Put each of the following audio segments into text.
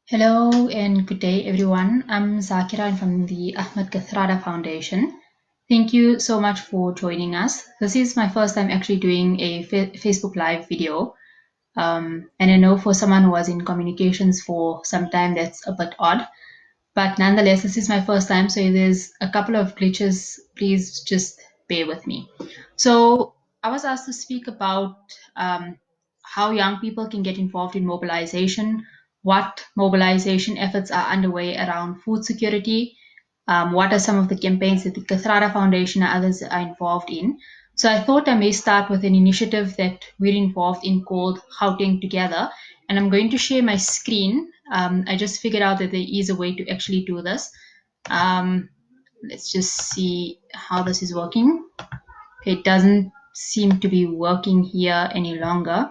Hello and good day, everyone. I'm Zaakirah from the Ahmed Kathrada Foundation. Thank you so much for joining us. This is my first time actually doing a Facebook Live video. And I know for someone who was in communications for some time, that's a bit odd. But nonetheless, this is my first time, so if there's a couple of glitches, please just bear with me. So I was asked to speak about how young people can get involved in mobilization, what mobilization efforts are underway around food security, what are some of the campaigns that the Kathrada Foundation and others are involved in. So I thought I may start with an initiative that we're involved in called Gauteng Together, and I'm going to share my screen. I just figured out that there is a way to actually do this. Let's just see how this is working. Okay, it doesn't seem to be working here any longer.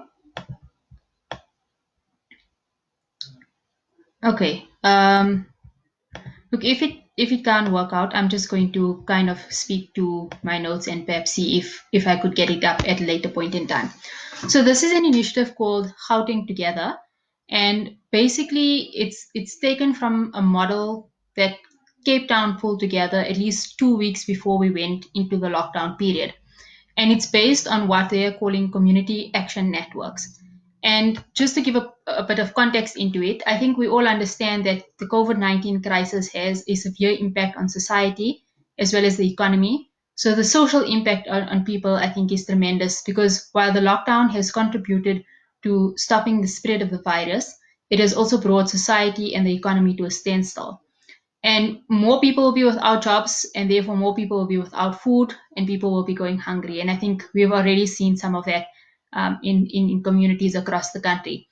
Okay. Look, if it can't work out, I'm just going to kind of speak to my notes and perhaps see if I could get it up at a later point in time. So this is an initiative called Gauteng Together, and basically it's taken from a model that Cape Town pulled together at least 2 weeks before we went into the lockdown period. And it's based on what they are calling community action networks. And just to give a bit of context into it, I think we all understand that the COVID-19 crisis has a severe impact on society as well as the economy. So the social impact on people, I think, is tremendous because while the lockdown has contributed to stopping the spread of the virus, it has also brought society and the economy to a standstill. And more people will be without jobs, and therefore more people will be without food, and people will be going hungry. And I think we've already seen some of that in communities across the country.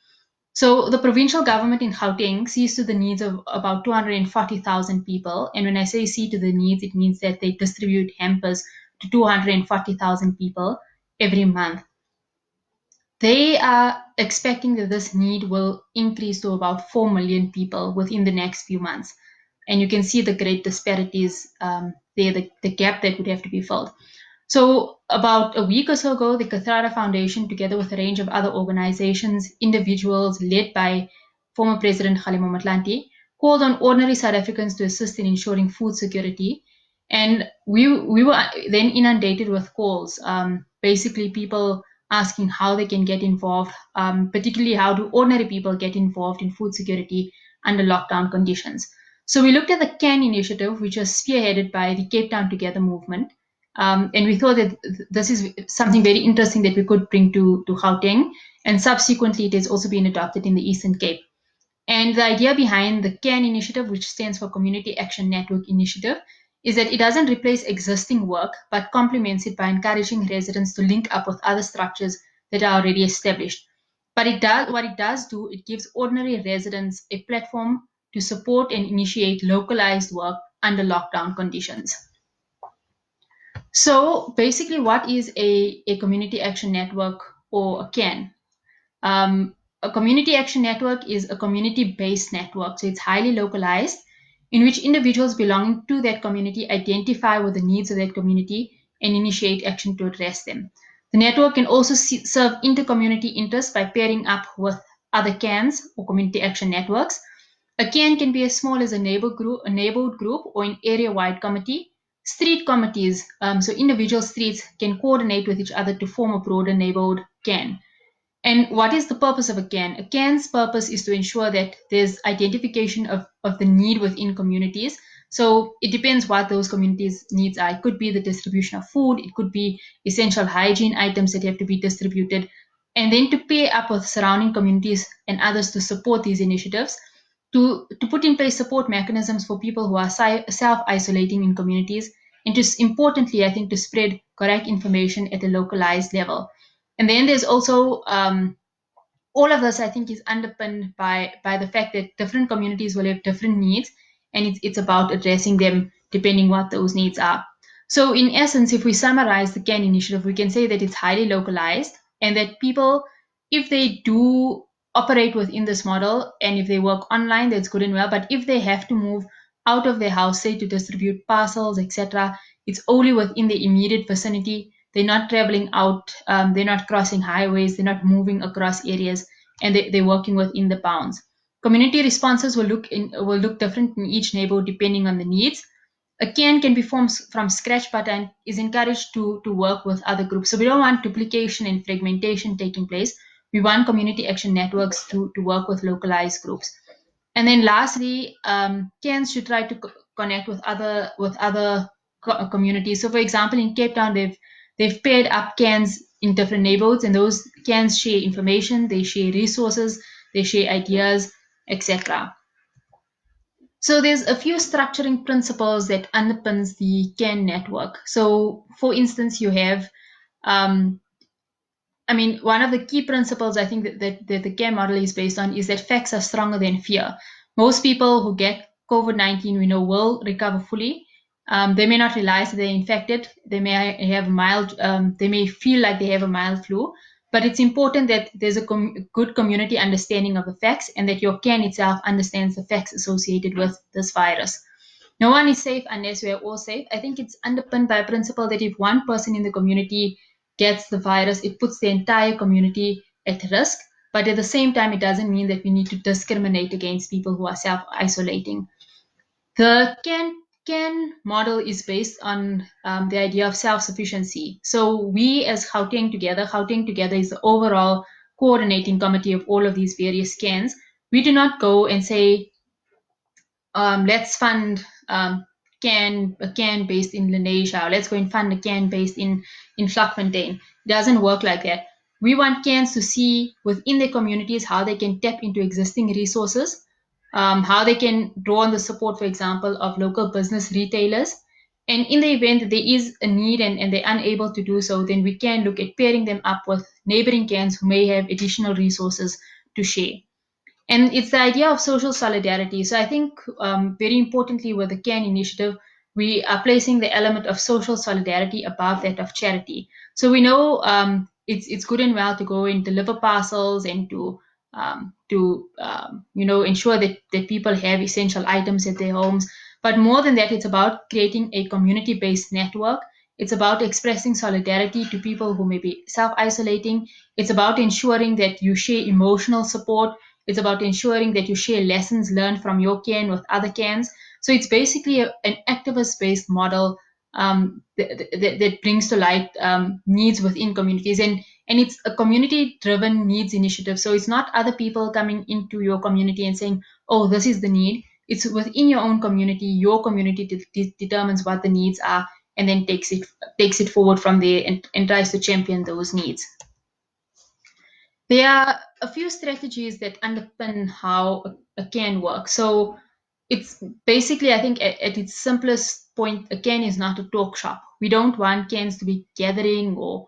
So the provincial government in Gauteng sees to the needs of about 240,000 people. And when I say see to the needs, it means that they distribute hampers to 240,000 people every month. They are expecting that this need will increase to about 4 million people within the next few months. And you can see the great disparities there, the gap that would have to be filled. So about a week or so ago, the Kathrada Foundation, together with a range of other organizations, individuals led by former President Kgalema Motlanthe, called on ordinary South Africans to assist in ensuring food security. And we were then inundated with calls, basically people asking how they can get involved, particularly how do ordinary people get involved in food security under lockdown conditions. So we looked at the CAN initiative, which was spearheaded by the Cape Town Together movement. And we thought that this is something very interesting that we could bring to Gauteng. And subsequently, it has also been adopted in the Eastern Cape. And the idea behind the CAN initiative, which stands for Community Action Network Initiative, is that it doesn't replace existing work, but complements it by encouraging residents to link up with other structures that are already established. But what it does do, it gives ordinary residents a platform to support and initiate localized work under lockdown conditions. So basically, what is a community action network or a CAN? A community action network is a community-based network, so it's highly localized, in which individuals belonging to that community identify with the needs of that community and initiate action to address them. The network can also serve inter-community interests by pairing up with other CANs or community action networks. A CAN can be as small as a neighborhood group or an area-wide committee. Street committees, so individual streets can coordinate with each other to form a broader neighborhood CAN. And what is the purpose of a CAN? A CAN's purpose is to ensure that there's identification of the need within communities. So it depends what those communities' needs are. It could be the distribution of food, it could be essential hygiene items that have to be distributed, and then to pair up with surrounding communities and others to support these initiatives, to put in place support mechanisms for people who are self-isolating in communities, and just importantly, I think, to spread correct information at a localized level. And then there's also all of this, I think, is underpinned by the fact that different communities will have different needs, and it's about addressing them depending what those needs are. So in essence, if we summarize the CAN initiative, we can say that it's highly localized and that people, if they do operate within this model and if they work online, that's good and well. But if they have to move out of their house, say to distribute parcels, etc., it's only within the immediate vicinity they're not traveling out, they're not crossing highways, they're not moving across areas, and they're working within the bounds. Community responses will look different in each neighborhood depending on the needs. A can be formed from scratch, but is encouraged to work with other groups. So we don't want duplication and fragmentation taking place. We want community action networks to work with localized groups. And then lastly, cans should try to connect with other communities. So for example, in Cape Town, they've paired up cans in different neighborhoods, and those cans share information, they share resources, they share ideas, etc. So there's a few structuring principles that underpins the CAN network. So for instance, you have, one of the key principles I think that the CAN model is based on is that facts are stronger than fear. Most people who get COVID-19, we know, will recover fully. They may not realize that they're infected. They may have mild, they may feel like they have a mild flu, but it's important that there's a good community understanding of the facts and that your CAN itself understands the facts associated with this virus. No one is safe unless we are all safe. I think it's underpinned by a principle that if one person in the community gets the virus, it puts the entire community at risk. But at the same time, it doesn't mean that we need to discriminate against people who are self-isolating. The CAN model is based on the idea of self-sufficiency. So we as Gauteng Together is the overall coordinating committee of all of these various CANs. We do not go and say, let's fund a can based in Lenasia, or let's go and fund a can based in Vlakfontein. It doesn't work like that. We want cans to see within their communities how they can tap into existing resources, how they can draw on the support, for example, of local business retailers. And in the event that there is a need and they're unable to do so, then we can look at pairing them up with neighboring cans who may have additional resources to share. And it's the idea of social solidarity. So I think very importantly with the CAN initiative, we are placing the element of social solidarity above that of charity. So we know it's good and well to go and deliver parcels and to ensure that people have essential items at their homes. But more than that, it's about creating a community-based network. It's about expressing solidarity to people who may be self-isolating. It's about ensuring that you share emotional support. It's about ensuring that you share lessons learned from your CAN with other CANs. So it's basically an activist-based model that brings to light needs within communities. And it's a community-driven needs initiative. So it's not other people coming into your community and saying, oh, this is the need. It's within your own community. Your community determines what the needs are and then takes it forward from there and tries to champion those needs. There are a few strategies that underpin how a CAN works. So it's basically, I think, at its simplest point, a CAN is not a talk shop. We don't want CANs to be gathering or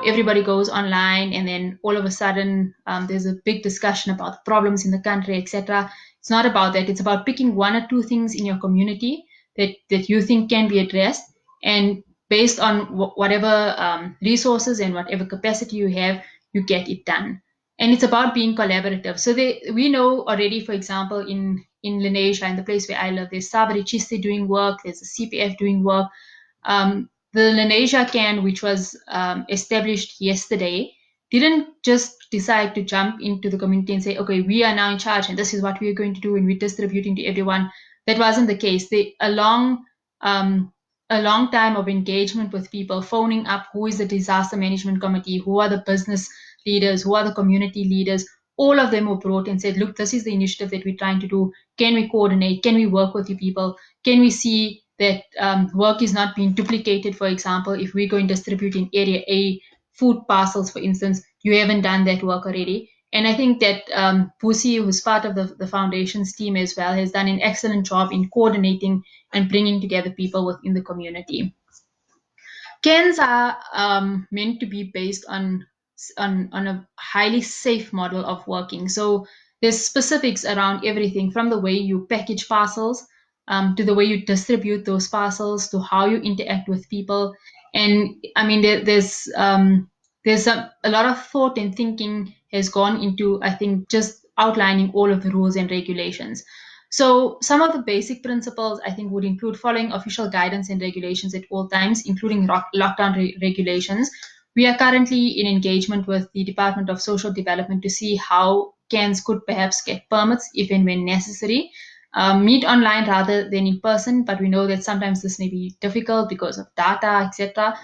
everybody goes online and then all of a sudden there's a big discussion about the problems in the country, etc. It's not about that. It's about picking one or two things in your community that you think can be addressed, and based on whatever resources and whatever capacity you have, you get it done. And it's about being collaborative. So we know already, for example, in Lenasia, in the place where I live, there's Sabri Chiste doing work, there's a CPF doing work. The Lenasia CAN, which was established yesterday, didn't just decide to jump into the community and say, okay, we are now in charge and this is what we're going to do and we're distributing to everyone. That wasn't the case. A long time of engagement with people, phoning up who is the disaster management committee, who are the business leaders, who are the community leaders. All of them were brought and said, look, this is the initiative that we're trying to do. Can we coordinate? Can we work with you people? Can we see that work is not being duplicated? For example, if we go and distribute in area A food parcels, for instance, you haven't done that work already. And I think that Pusi, who's part of the foundation's team as well, has done an excellent job in coordinating and bringing together people within the community. CANs are meant to be based on a highly safe model of working. So there's specifics around everything from the way you package parcels to the way you distribute those parcels to how you interact with people. And I mean, there's a lot of thought and thinking has gone into, I think, just outlining all of the rules and regulations. So some of the basic principles I think would include following official guidance and regulations at all times, including lockdown regulations. We are currently in engagement with the Department of Social Development to see how CANs could perhaps get permits if and when necessary. Meet online rather than in person, but we know that sometimes this may be difficult because of data, etc.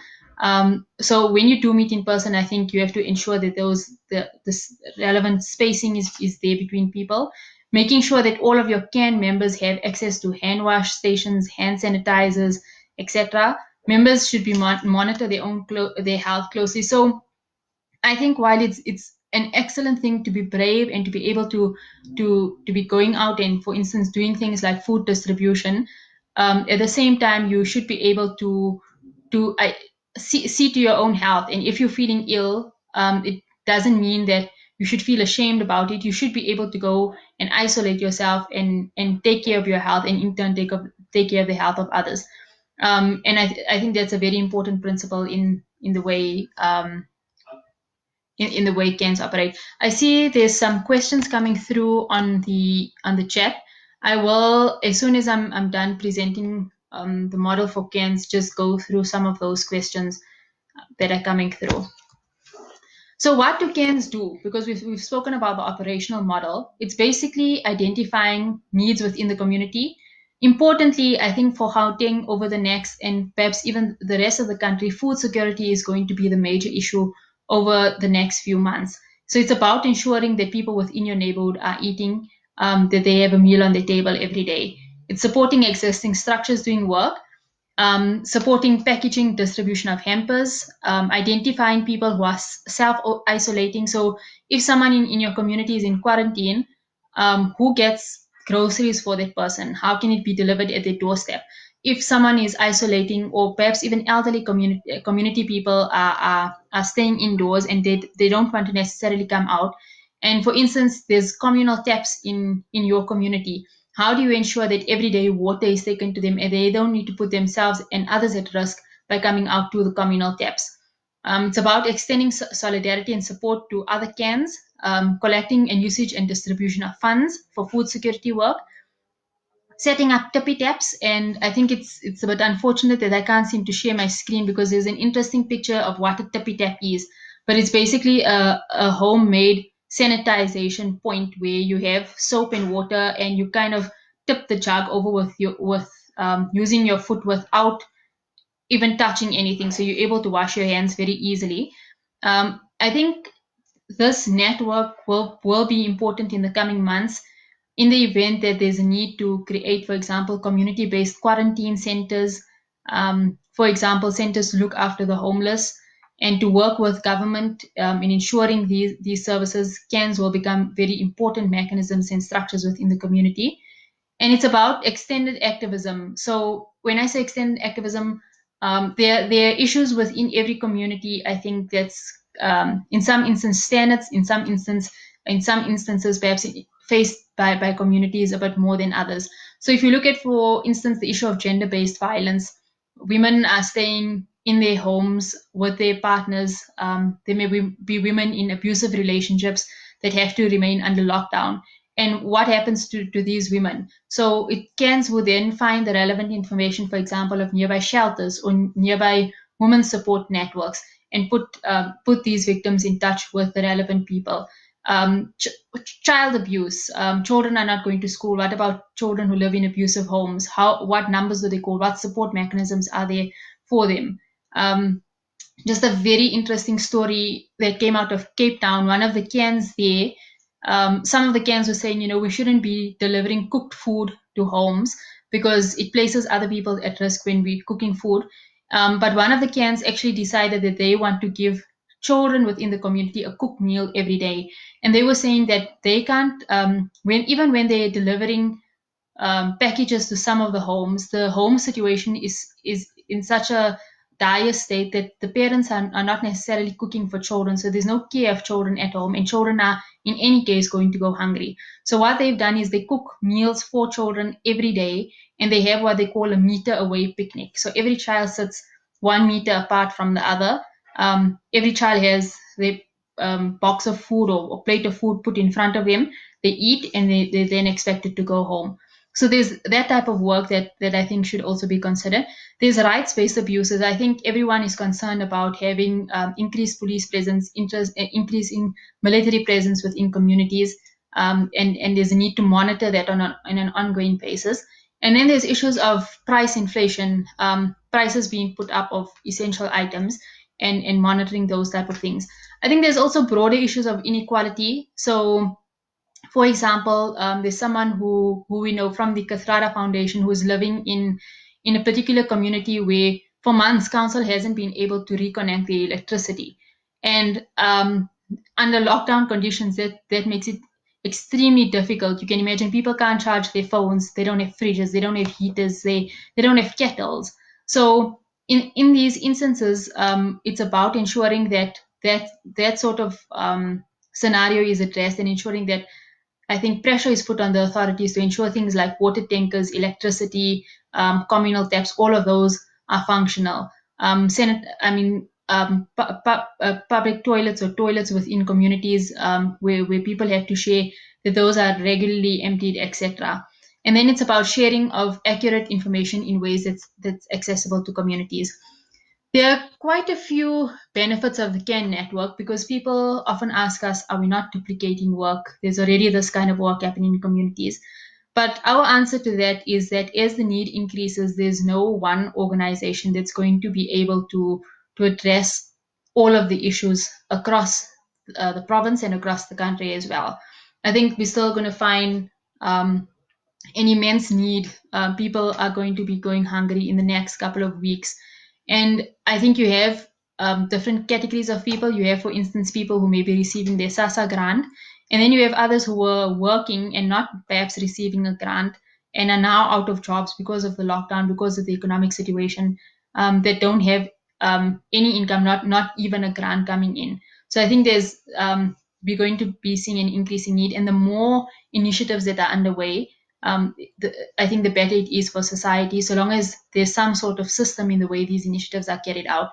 So when you do meet in person, I think you have to ensure that this relevant spacing is there between people, making sure that all of your CAN members have access to hand wash stations, hand sanitizers, etc. Members should be monitor their health closely. So I think while it's an excellent thing to be brave and to be able to be going out and, for instance, doing things like food distribution, at the same time you should be able to see to your own health. And if you're feeling ill, it doesn't mean that you should feel ashamed about it. You should be able to go and isolate yourself and take care of your health, and in turn take care of the health of others. And I think that's a very important principle in the way in the way CANs operate. I see there's some questions coming through on the chat. I will, as soon as I'm done presenting the model for CANs, just go through some of those questions that are coming through. So what do CANs do? Because we've spoken about the operational model. It's basically identifying needs within the community. Importantly, I think for Gauteng over the next, and perhaps even the rest of the country, food security is going to be the major issue over the next few months. So it's about ensuring that people within your neighborhood are eating, that they have a meal on their table every day. It's supporting existing structures doing work, supporting packaging, distribution of hampers, identifying people who are self-isolating. So if someone in your community is in quarantine, who gets groceries for that person? How can it be delivered at their doorstep? If someone is isolating, or perhaps even elderly community people are staying indoors and they don't want to necessarily come out. And for instance, there's communal taps in your community. How do you ensure that everyday water is taken to them and they don't need to put themselves and others at risk by coming out to the communal taps? It's about extending solidarity and support to other CANs, collecting and usage and distribution of funds for food security work, setting up tippy taps. And I think it's a bit unfortunate that I can't seem to share my screen because there's an interesting picture of what a tippy tap is. But it's basically a homemade sanitization point where you have soap and water and you kind of tip the jug over with using your foot without even touching anything. So you're able to wash your hands very easily. I think this network will be important in the coming months in the event that there's a need to create, for example, community-based quarantine centers, for example, centers to look after the homeless, and to work with government in ensuring these services. CANs will become very important mechanisms and structures within the community. And it's about extended activism. So when I say extended activism, there are issues within every community. I think that's in some instances standards, in some instances perhaps faced by communities a bit more than others. So if you look at, for instance, the issue of gender-based violence, women are staying in their homes with their partners. There may be women in abusive relationships that have to remain under lockdown. And what happens to these women? So CANs will then find the relevant information, for example, of nearby shelters or nearby women's support networks, and put these victims in touch with the relevant people. Child abuse. Children are not going to school. What about children who live in abusive homes? What numbers do they call? What support mechanisms are there for them? Just a very interesting story that came out of Cape Town. One of the CANs there, some of the CANs were saying, we shouldn't be delivering cooked food to homes because it places other people at risk when we're cooking food. But one of the CANs actually decided that they want to give children within the community a cooked meal every day. And they were saying that they can't, even when they're delivering packages to some of the homes, the home situation is in such a dire state that the parents are not necessarily cooking for children. So there's no care of children at home, and children are in any case going to go hungry. So what they've done is they cook meals for children every day, and they have what they call a meter away picnic. So every child sits 1 meter apart from the other. Every child has their box of food or plate of food put in front of them. They eat, and they're then expected to go home. So there's that type of work that I think should also be considered. There's rights-based abuses. I think everyone is concerned about having increased police presence, increasing military presence within communities, and there's a need to monitor that on an ongoing basis. And then there's issues of price inflation, prices being put up of essential items, and monitoring those type of things. I think there's also broader issues of inequality. So for example, there's someone who we know from the Kathrada Foundation who is living in a particular community where for months council hasn't been able to reconnect the electricity, and under lockdown conditions that makes it extremely difficult. You can imagine people can't charge their phones, they don't have fridges, they don't have heaters, they don't have kettles. So in these instances, it's about ensuring that sort of scenario is addressed, and ensuring that I think pressure is put on the authorities to ensure things like water tankers, electricity, communal taps, all of those are functional. Public toilets or toilets within communities where people have to share, that those are regularly emptied, etc. And then it's about sharing of accurate information in ways that's accessible to communities. There are quite a few benefits of the CAN network because people often ask us, are we not duplicating work? There's already this kind of work happening in communities. But our answer to that is that as the need increases, there's no one organization that's going to be able to address all of the issues across the province and across the country as well. I think we're still going to find an immense need. People are going to be going hungry in the next couple of weeks. And I think you have different categories of people. You have, for instance, people who may be receiving their SASA grant, and then you have others who were working and not perhaps receiving a grant and are now out of jobs because of the lockdown, because of the economic situation, that don't have any income, not even a grant coming in. So I think we're going to be seeing an increasing need, and the more initiatives that are underway, I think the better it is for society, so long as there's some sort of system in the way these initiatives are carried out.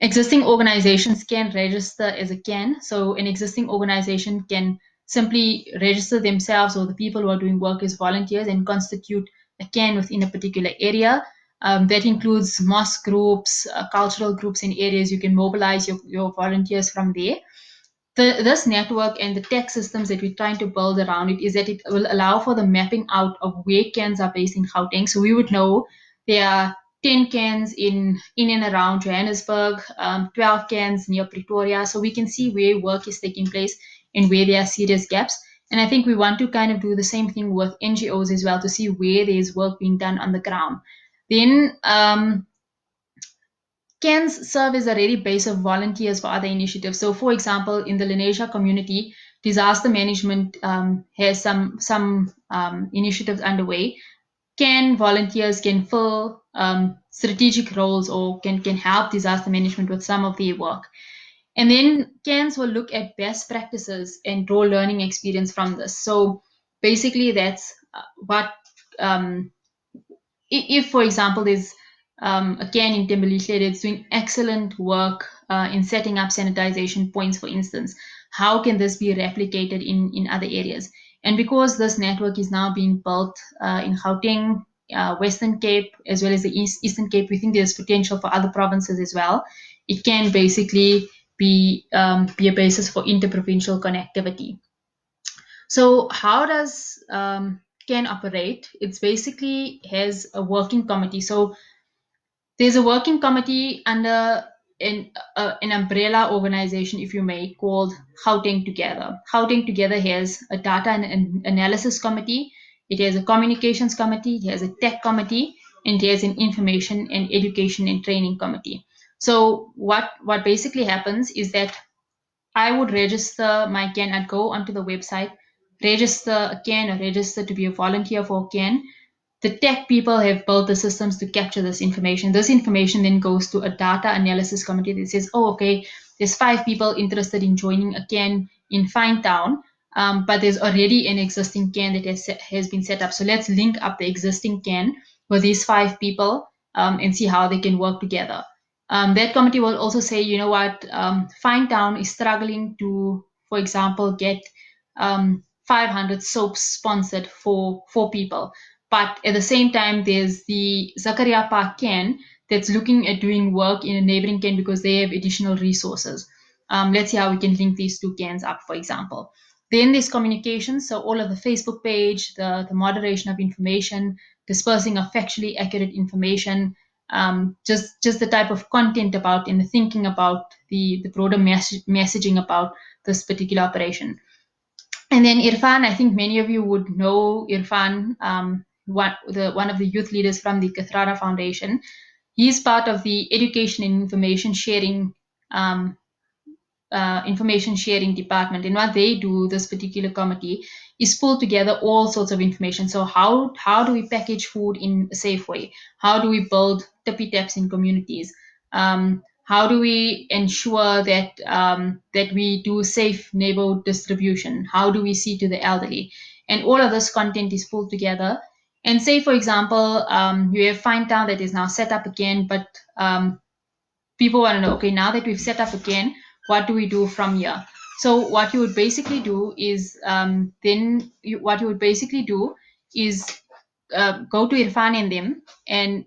Existing organizations can register as a CAN. So an existing organization can simply register themselves or the people who are doing work as volunteers and constitute a CAN within a particular area. That includes mosque groups, cultural groups in areas. You can mobilize your volunteers from there. This network and the tech systems that we're trying to build around it is that it will allow for the mapping out of where CANs are based in Gauteng. So we would know there are 10 CANs in and around Johannesburg, 12 CANs near Pretoria. So we can see where work is taking place and where there are serious gaps. And I think we want to kind of do the same thing with NGOs as well, to see where there's work being done on the ground. Then CANs serve as a ready base of volunteers for other initiatives. So, for example, in the Lenasia community, disaster management has some initiatives underway. CAN volunteers can fill strategic roles or can help disaster management with some of their work. And then CANs will look at best practices and draw learning experience from this. So basically, that's what if, for example, there's a CAN in Timberley that's doing excellent work in setting up sanitization points, for instance, how can this be replicated in other areas? And because this network is now being built in Gauteng, Western Cape, as well as the Eastern Cape, we think there's potential for other provinces as well. It can basically be a basis for interprovincial connectivity. So how does CAN operate? It's basically has a working committee. So there's a working committee under an umbrella organization, if you may, called Gauteng Together. Gauteng Together has a data and analysis committee. It has a communications committee. It has a tech committee, and it has an information and education and training committee. So what basically happens is that I would register my CAN. I'd go onto the website, register a CAN or register to be a volunteer for CAN. The tech people have built the systems to capture this information. This information then goes to a data analysis committee that says, oh, okay, there's 5 people interested in joining a CAN in Finetown, but there's already an existing CAN that has been set up. So let's link up the existing CAN with these 5 people and see how they can work together. That committee will also say, you know what, Finetown is struggling to, for example, get 500 soaps sponsored for 4 people. But at the same time, there's the Zaakirah CAN that's looking at doing work in a neighboring CAN because they have additional resources. Let's see how we can link these two CANs up, for example. Then there's communication, so all of the Facebook page, the moderation of information, dispersing of factually accurate information, just the type of content about and the thinking about the broader messaging about this particular operation. And then Irfan, I think many of you would know Irfan, one of the youth leaders from the Kathrada Foundation. He's part of the education and um, information sharing department, and what they do, this particular committee, is pull together all sorts of information. So how do we package food in a safe way? How do we build tippy taps in communities? How do we ensure that we do safe neighborhood distribution? How do we see to the elderly? And all of this content is pulled together. And say, for example, you have Fine Town that is now set up again, but people want to know, okay, now that we've set up again, what do we do from here? So what you would basically do is go to Irfan and them and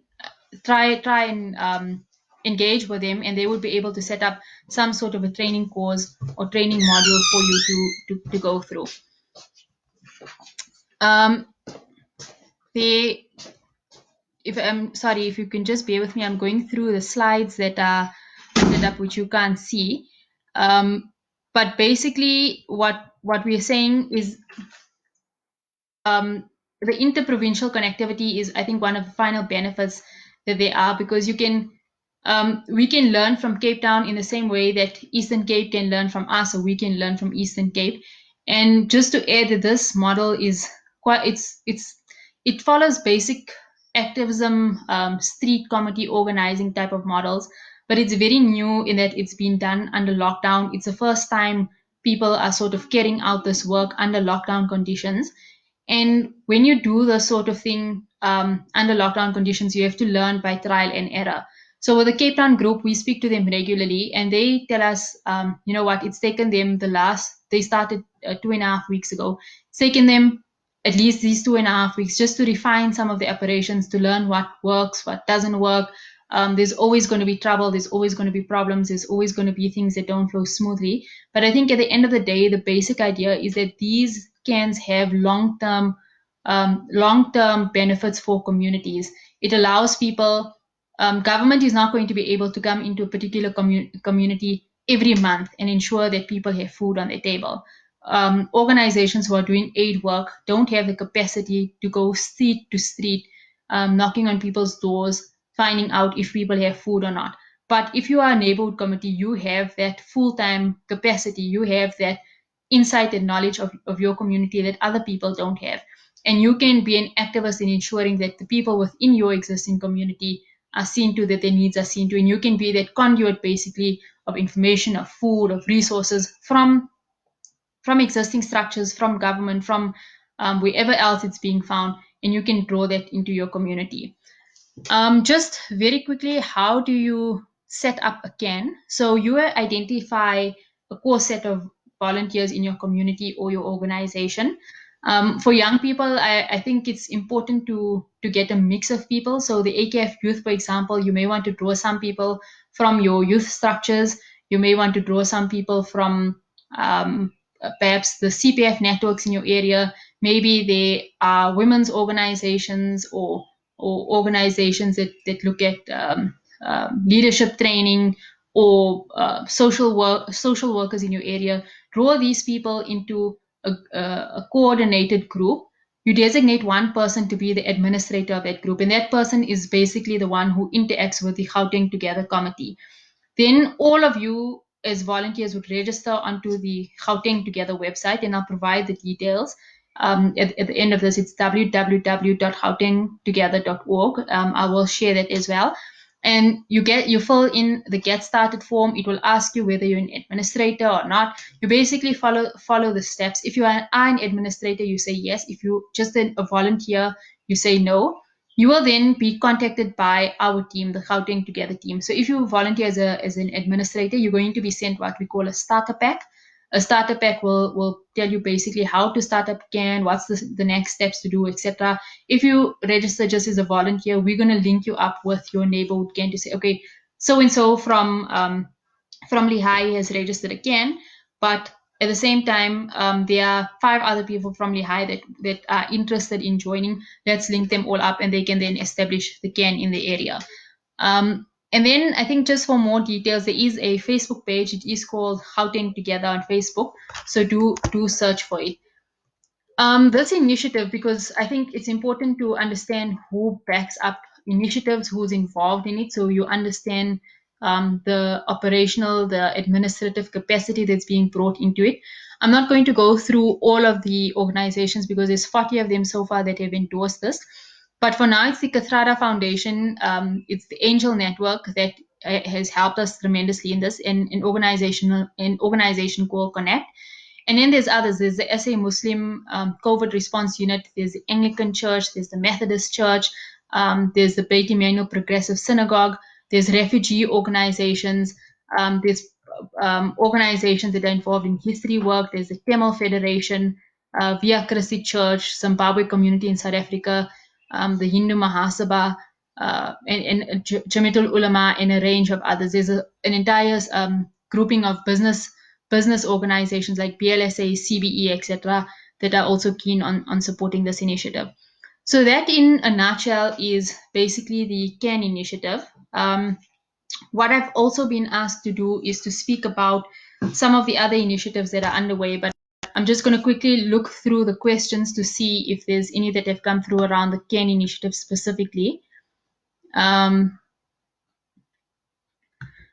try and engage with them, and they would be able to set up some sort of a training course or training module for you to go through. If I'm sorry, if you can just bear with me, I'm going through the slides that are set up, which you can't see. But basically, what we are saying is the interprovincial connectivity is, I think, one of the final benefits that they are, because we can learn from Cape Town in the same way that Eastern Cape can learn from us, or we can learn from Eastern Cape. And just to add that this model is it follows basic activism, street committee organizing type of models, but it's very new in that it's been done under lockdown. It's the first time people are sort of carrying out this work under lockdown conditions. And when you do this sort of thing under lockdown conditions, you have to learn by trial and error. So with the Cape Town group, we speak to them regularly, and they tell us, you know what, it's taken them they started 2.5 weeks ago. It's taken them at least these 2.5 weeks just to refine some of the operations, to learn what works, what doesn't work. There's always going to be trouble. There's always going to be problems. There's always going to be things that don't flow smoothly. But I think at the end of the day, the basic idea is that these CANs have long-term benefits for communities. It allows people. Government is not going to be able to come into a particular community every month and ensure that people have food on their table. Organizations who are doing aid work don't have the capacity to go street to street, knocking on people's doors, finding out if people have food or not. But if you are a neighborhood committee, you have that full-time capacity. You have that insight and knowledge of your community that other people don't have. And you can be an activist in ensuring that the people within your existing community are seen to, that their needs are seen to. And you can be that conduit, basically, of information, of food, of resources from existing structures, from government, from wherever else it's being found, and you can draw that into your community. Just very quickly, how do you set up a CAN? So you identify a core set of volunteers in your community or your organization. For young people, I think it's important to get a mix of people. So the AKF youth, for example, you may want to draw some people from your youth structures. You may want to draw some people from perhaps the CPF networks in your area. Maybe there are women's organizations or organizations that look at leadership training, or social workers in your area. Draw these people into a coordinated group. You designate one person to be the administrator of that group, and that person is basically the one who interacts with the Gauteng Together committee. Then all of you as volunteers would register onto the Gauteng Together website, and I'll provide the details. At the end of this, it's www.gautengtogether.org. I will share that as well. And you fill in the get started form. It will ask you whether you're an administrator or not. You basically follow the steps. If you are an administrator, you say yes. If you just a volunteer, you say no. You will then be contacted by our team, the Gauteng Together team. So if you volunteer as an administrator, you're going to be sent what we call a starter pack. A starter pack will tell you basically how to start up CAN, what's the next steps to do, etc. If you register just as a volunteer, we're going to link you up with your neighborhood CAN to say, okay, so and so from Lehigh has registered a CAN, but at the same time, there are 5 other people from Lehigh that are interested in joining. Let's link them all up, and they can then establish the CAN in the area. And then I think just for more details, there is a Facebook page. It is called Gauteng Together on Facebook. So do search for it. This initiative, because I think it's important to understand who backs up initiatives, who's involved in it, so you understand the operational, the administrative capacity that's being brought into it. I'm not going to go through all of the organizations because there's 40 of them so far that have endorsed this. But for now, it's the Kathrada Foundation. It's the Angel Network that has helped us tremendously in this, and an organization called Connect. And then there's others. There's the SA Muslim COVID Response Unit. There's the Anglican Church. There's the Methodist Church. There's the Beit Emmanuel Progressive Synagogue. There's refugee organizations. There's organizations that are involved in history work. There's the Tamil Federation, Via Christi Church, Zimbabwe Community in South Africa, the Hindu Mahasabha, and Jamiatul Ulama, and a range of others. There's an entire grouping of business organizations like BLSA, CBE, etc., that are also keen on supporting this initiative. So that, in a nutshell, is basically the CAN initiative. What I've also been asked to do is to speak about some of the other initiatives that are underway, but I'm just going to quickly look through the questions to see if there's any that have come through around the CAN initiative specifically.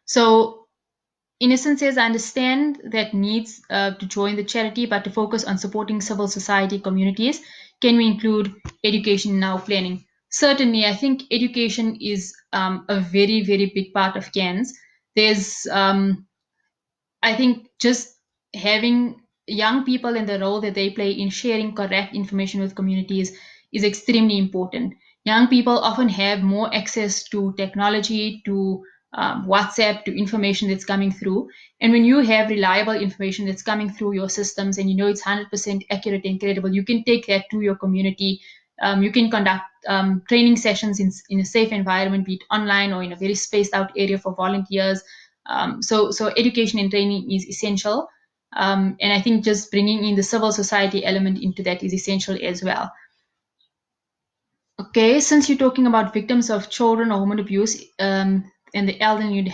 So Innocent says, I understand that needs to join the charity, but to focus on supporting civil society communities. Can we include education in our planning? Certainly, I think education is a very, very big part of CANs. There's, I think, just having young people and the role that they play in sharing correct information with communities is extremely important. Young people often have more access to technology, to WhatsApp, to information that's coming through. And when you have reliable information that's coming through your systems and you know it's 100% accurate and credible, you can take that to your community. You can conduct training sessions in a safe environment, be it online or in a very spaced out area for volunteers. So education and training is essential. And I think just bringing in the civil society element into that is essential as well. Okay, since you're talking about victims of children or human abuse and the elderly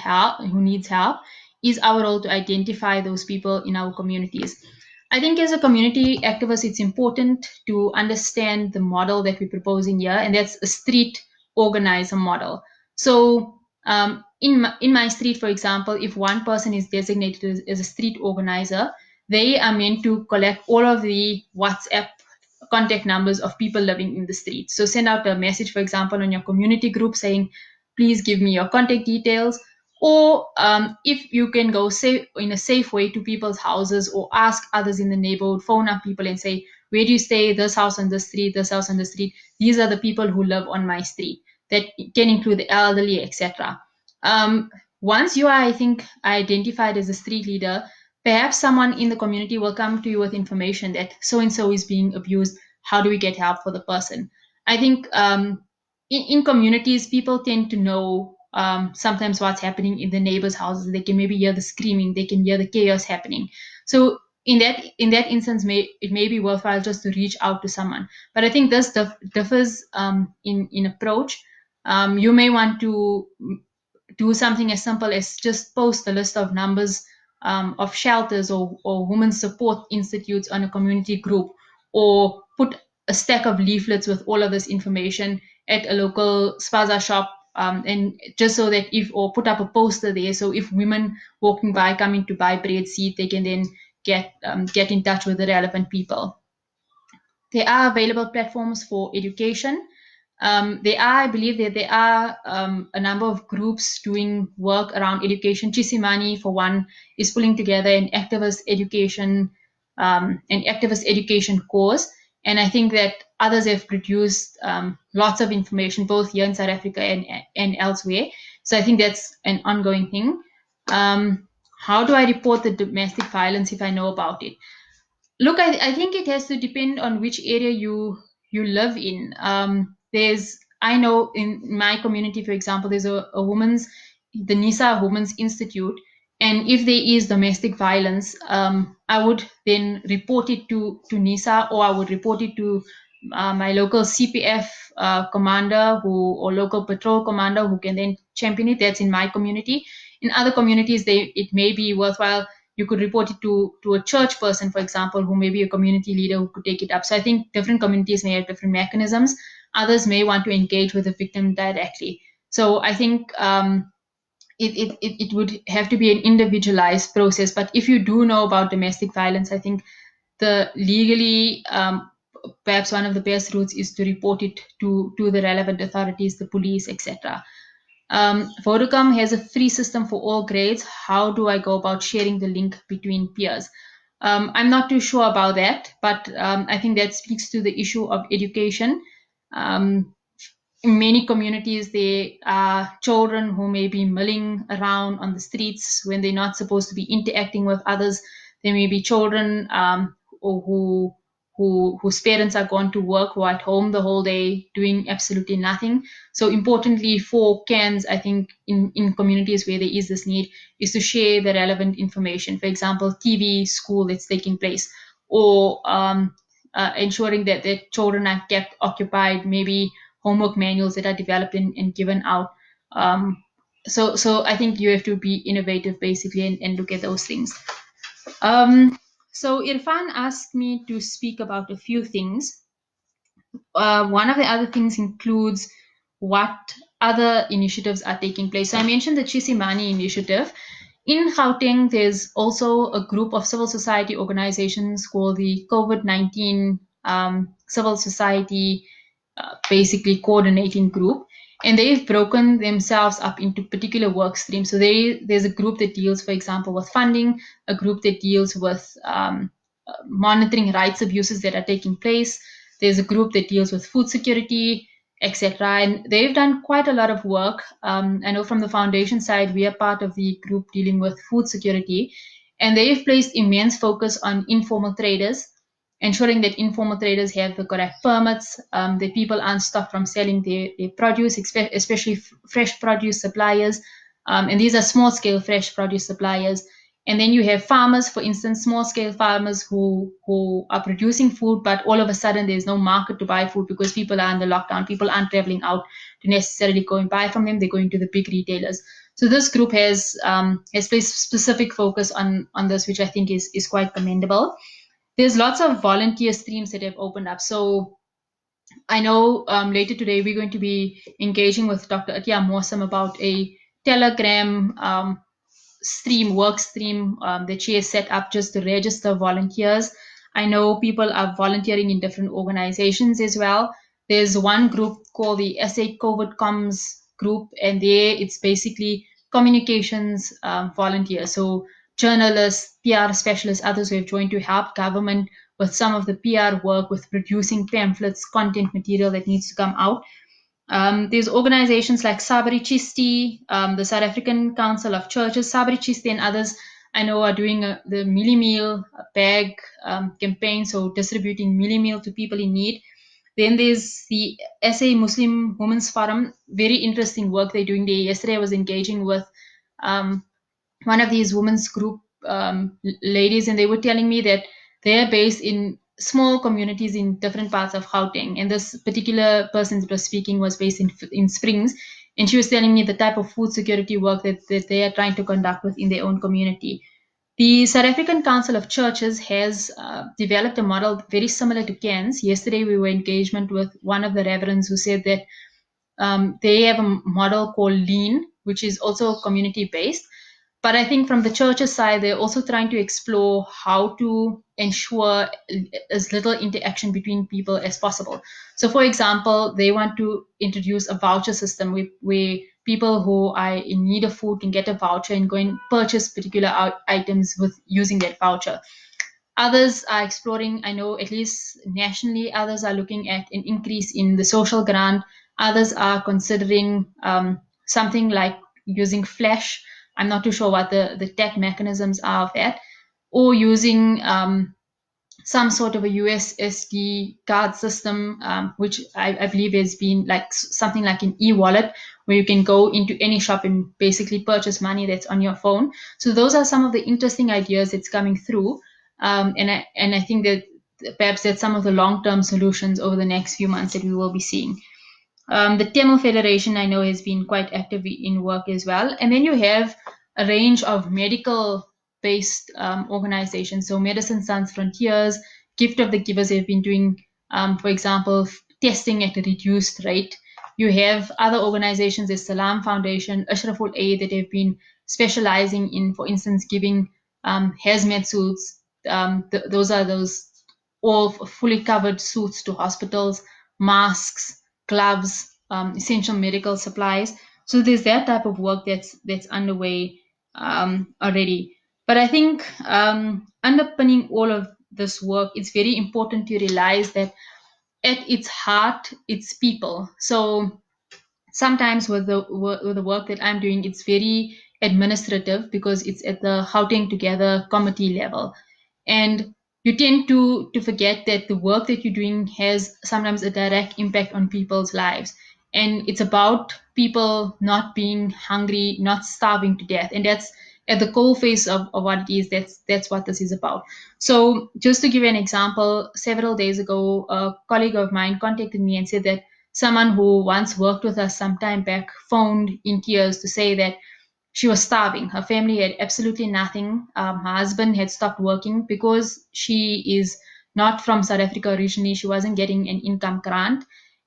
who needs help, is our role to identify those people in our communities. I think as a community activist, it's important to understand the model that we're proposing here, and that's a street organizer model. So in my street, for example, if one person is designated as a street organizer, they are meant to collect all of the WhatsApp contact numbers of people living in the street. So send out a message, for example, on your community group saying, please give me your contact details. Or if you can go in a safe way to people's houses or ask others in the neighborhood, phone up people and say, where do you stay? This house on the street, this house on the street. These are the people who live on my street. That can include the elderly, etc. Once you are, I think, identified as a street leader, perhaps someone in the community will come to you with information that so-and-so is being abused. How do we get help for the person? I think in communities, people tend to know sometimes what's happening in the neighbors' houses. They can maybe hear the screaming. They can hear the chaos happening. So in that instance, it may be worthwhile just to reach out to someone. But I think this differs in approach. You may want to do something as simple as just post a list of numbers of shelters or women's support institutes on a community group, or put a stack of leaflets with all of this information at a local spaza shop, and just so that or put up a poster there, so if women walking by coming to buy bread seed, they can then get in touch with the relevant people. There are available platforms for education. I believe that there are a number of groups doing work around education. Chisimani, for one, is pulling together an activist education course, and I think that others have produced lots of information both here in South Africa and elsewhere. So I think that's an ongoing thing. how do I report the domestic violence if I know about it? Look, I think it has to depend on which area you live in. I know in my community, for example, there's the NISA Women's Institute, and if there is domestic violence, I would then report it to NISA, or I would report it to my local CPF commander or local patrol commander who can then champion it. That's in my community. In other communities, it may be worthwhile. You could report it to a church person, for example, who may be a community leader who could take it up. So I think different communities may have different mechanisms. Others may want to engage with the victim directly. So I think it would have to be an individualized process. But if you do know about domestic violence, I think the legally perhaps one of the best routes is to report it to the relevant authorities, the police, etc. Vodacom has a free system for all grades. How do I go about sharing the link between peers? I'm not too sure about that, but I think that speaks to the issue of education. Um, in many communities, there are children who may be milling around on the streets when they're not supposed to be interacting with others. There may be children whose parents are gone to work, who are at home the whole day doing absolutely nothing. So importantly for CANs, I think in communities where there is this need, is to share the relevant information. For example, TV school that's taking place, or ensuring that their children are kept occupied, maybe homework manuals that are developed and given out. So I think you have to be innovative basically and look at those things. So Irfan asked me to speak about a few things. One of the other things includes what other initiatives are taking place. So I mentioned the Chisimani initiative. In Gauteng, there's also a group of civil society organizations called the COVID-19 Civil Society basically coordinating group, and they've broken themselves up into particular work streams. So there's a group that deals, for example, with funding, a group that deals with monitoring rights abuses that are taking place. There's a group that deals with food security, etc. And they've done quite a lot of work. I know from the foundation side, we are part of the group dealing with food security, and they've placed immense focus on informal traders, ensuring that informal traders have the correct permits, that people aren't stopped from selling their produce, especially fresh produce suppliers. And these are small scale fresh produce suppliers. And then you have farmers, for instance, small scale farmers who are producing food, but all of a sudden there's no market to buy food because people are under lockdown. People aren't traveling out to necessarily go and buy from them. They're going to the big retailers. So this group has placed specific focus on this, which I think is quite commendable. There's lots of volunteer streams that have opened up. So I know later today we're going to be engaging with Dr. Atya Mosam about a Telegram work stream that she has set up just to register volunteers. I know people are volunteering in different organizations as well. There's one group called the SA COVID Comms group, and there it's basically communications volunteers. So journalists, PR specialists, others who have joined to help government with some of the PR work, with producing pamphlets, content material that needs to come out. There's organizations like Sabri Chisti, the South African Council of Churches. Sabri Chisti and others I know are doing the Milli Meal bag campaign, so distributing Milli Meal to people in need. Then there's the SA Muslim Women's Forum, very interesting work they're doing there. Yesterday I was engaging with um, one of these women's group ladies, and they were telling me that they're based in small communities in different parts of Gauteng. And this particular person that was speaking was based in Springs, and she was telling me the type of food security work that they are trying to conduct within their own community. The South African Council of Churches has developed a model very similar to CAN's. Yesterday, we were in engagement with one of the reverends who said that they have a model called Lean, which is also community based. But I think from the church's side, they're also trying to explore how to ensure as little interaction between people as possible. So, for example, they want to introduce a voucher system where people who are in need of food can get a voucher and go and purchase particular items with using that voucher. Others are exploring, I know at least nationally, others are looking at an increase in the social grant. Others are considering something like using flash I'm not too sure what the tech mechanisms are of that, or using some sort of a USSD card system, which I believe has been like something like an e-wallet where you can go into any shop and basically purchase money that's on your phone. So those are some of the interesting ideas that's coming through. And I think that perhaps that's some of the long-term solutions over the next few months that we will be seeing. The Tamil Federation, I know, has been quite active in work as well. And then you have a range of medical based organizations. So, Medicine Sans Frontiers, Gift of the Givers have been doing, for example, testing at a reduced rate. You have other organizations, the Salam Foundation, Ashraful Aid, that have been specializing in, for instance, giving hazmat suits. Those are those all fully covered suits to hospitals, masks, gloves, essential medical supplies. So there's that type of work that's underway already. But I think underpinning all of this work, it's very important to realize that at its heart, it's people. So sometimes with the work that I'm doing, it's very administrative because it's at the Gauteng Together committee level, and you tend to forget that the work that you're doing has sometimes a direct impact on people's lives, and it's about people not being hungry, not starving to death, and that's at the core face of what it is. That's what this is about. So just to give you an example, several days ago a colleague of mine contacted me and said that someone who once worked with us some time back phoned in tears to say that she was starving. Her family had absolutely nothing. Her husband had stopped working because she is not from South Africa originally. She wasn't getting an income grant.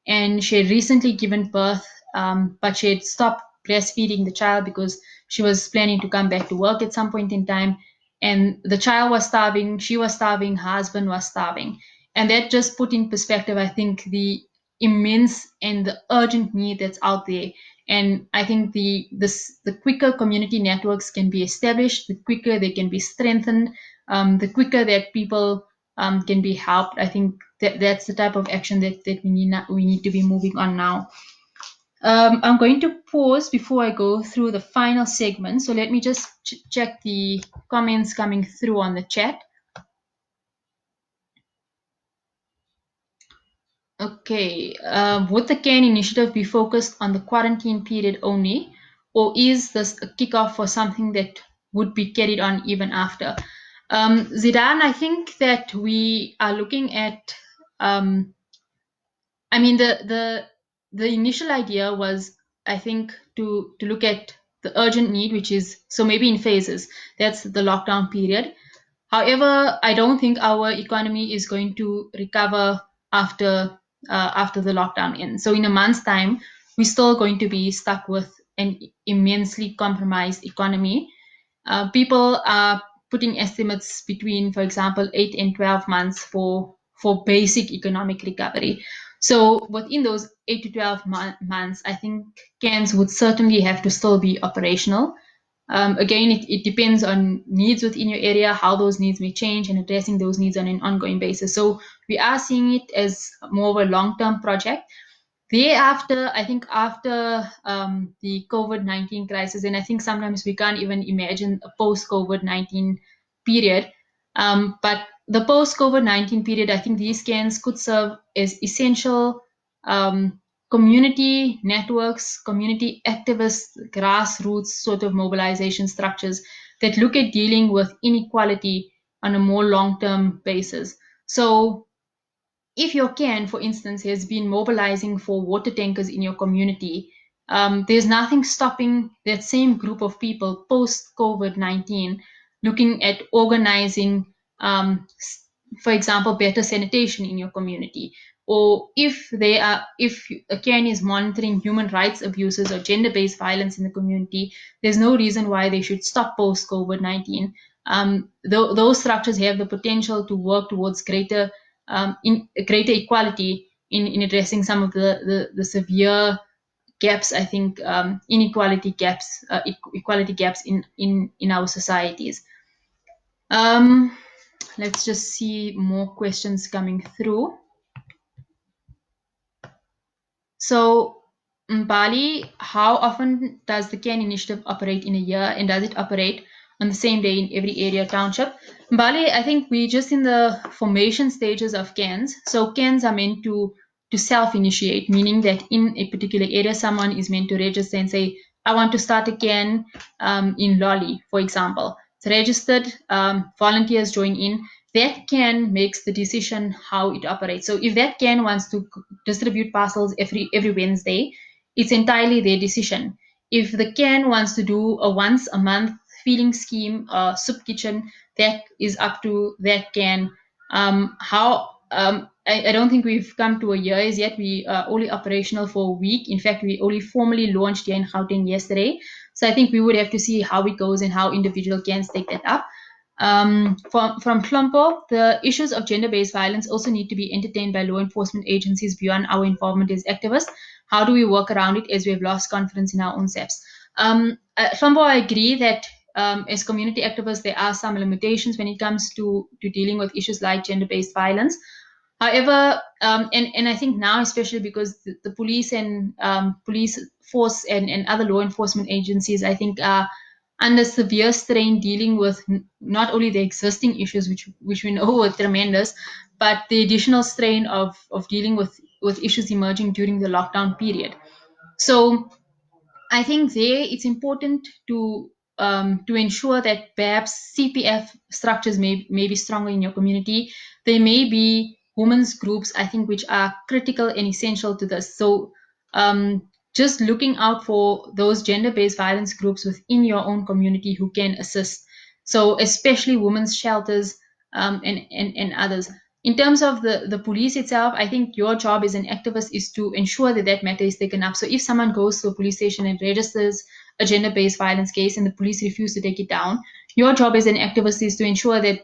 And she had recently given birth, but she had stopped breastfeeding the child because she was planning to come back to work at some point in time. And the child was starving, she was starving, her husband was starving. And that just put in perspective, I think, the immense and the urgent need that's out there. And I think the quicker community networks can be established, the quicker they can be strengthened, the quicker that people can be helped. I think that's the type of action that we need to be moving on now. I'm going to pause before I go through the final segment. So let me just check the comments coming through on the chat. Okay, would the CAN initiative be focused on the quarantine period only, or is this a kickoff for something that would be carried on even after? Zidane, I think that we are looking at. I mean, the initial idea was, I think, to look at the urgent need, which is so maybe in phases. That's the lockdown period. However, I don't think our economy is going to recover after after the lockdown ends. So in a month's time, we're still going to be stuck with an immensely compromised economy. People are putting estimates between, for example, 8 and 12 months for basic economic recovery. So within those 8 to 12 months, I think cans would certainly have to still be operational. Again, it depends on needs within your area, how those needs may change, and addressing those needs on an ongoing basis. So we are seeing it as more of a long-term project. Thereafter, I think after the COVID-19 crisis, and I think sometimes we can't even imagine a post-COVID-19 period, but the post-COVID-19 period, I think these scans could serve as essential um, community networks, community activists, grassroots sort of mobilization structures that look at dealing with inequality on a more long-term basis. So if your CAN, for instance, has been mobilizing for water tankers in your community, there's nothing stopping that same group of people post COVID-19 looking at organizing, for example, better sanitation in your community. Or if a CAN is monitoring human rights abuses or gender based violence in the community, there's no reason why they should stop post COVID 19. Those structures have the potential to work towards in greater equality in addressing some of the severe gaps, I think, equality gaps in our societies. Let's just see more questions coming through. So Bali, how often does the CAN initiative operate in a year, and does it operate on the same day in every area township? Bali, I think we're just in the formation stages of CANs. So CANs are meant to self-initiate, meaning that in a particular area, someone is meant to register and say, I want to start a CAN in Lolly, for example. It's registered, volunteers join in. That CAN makes the decision how it operates. So if that CAN wants to distribute parcels every Wednesday, it's entirely their decision. If the CAN wants to do a once a month feeding scheme, soup kitchen, that is up to that CAN. I don't think we've come to a year as yet. We are only operational for a week. In fact, we only formally launched here in Gauteng yesterday. So I think we would have to see how it goes and how individual CANs take that up. From Klompo, the issues of gender-based violence also need to be entertained by law enforcement agencies beyond our involvement as activists. How do we work around it as we have lost confidence in our own selves? Klompo, I agree that as community activists, there are some limitations when it comes to dealing with issues like gender-based violence. However, and I think now, especially because the police and police force and other law enforcement agencies, I think are under severe strain dealing with not only the existing issues, which we know are tremendous, but the additional strain of dealing with issues emerging during the lockdown period. So I think there it's important to ensure that perhaps CPF structures may be stronger in your community. There may be women's groups, I think, which are critical and essential to this. So just looking out for those gender-based violence groups within your own community who can assist. So especially women's shelters and others. In terms of the police itself, I think your job as an activist is to ensure that that matter is taken up. So if someone goes to a police station and registers a gender-based violence case and the police refuse to take it down, your job as an activist is to ensure that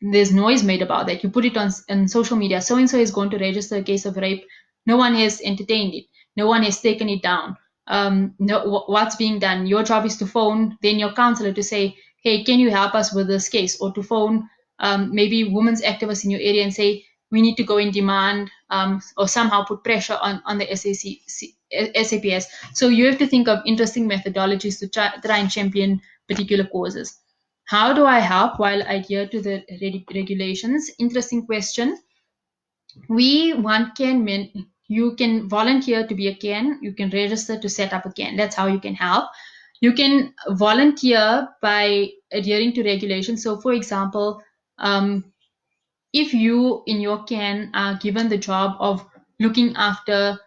there's noise made about that. You put it on social media. So and so is going to register a case of rape. No one has entertained it. No one has taken it down. What's being done? Your job is to phone then your counselor to say, hey, can you help us with this case? Or to phone maybe women's activists in your area and say, we need to go in demand or somehow put pressure on the SAPS. So you have to think of interesting methodologies to try and champion particular causes. How do I help while I adhere to the regulations? Interesting question. We want CAN men. You can volunteer to be a CAN. You can register to set up a CAN. That's how you can help. You can volunteer by adhering to regulations. So, for example, if you in your CAN are given the job of looking after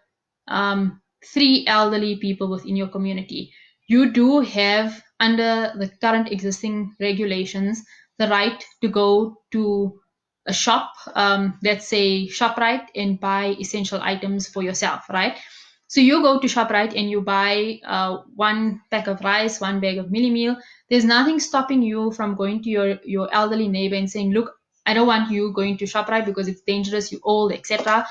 3 elderly people within your community, you do have, under the current existing regulations, the right to go to a shop, let's say ShopRite, and buy essential items for yourself, right? So you go to ShopRite and you buy 1 pack of rice, 1 bag of mini meal. There's nothing stopping you from going to your elderly neighbor and saying, look, I don't want you going to ShopRite because it's dangerous, you're old, etc.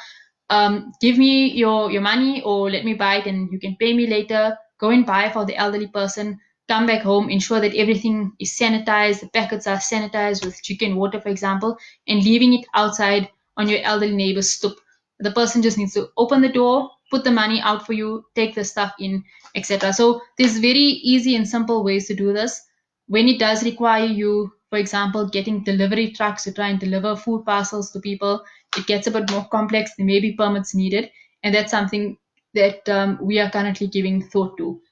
Give me your money or let me buy it and you can pay me later. Go and buy for the elderly person. Come back home, ensure that everything is sanitized, the packets are sanitized with chicken water, for example, and leaving it outside on your elderly neighbor's stoop. The person just needs to open the door, put the money out for you, take the stuff in, etc. So there's very easy and simple ways to do this. When it does require you, for example, getting delivery trucks to try and deliver food parcels to people, it gets a bit more complex. There may be permits needed, and that's something that we are currently giving thought to.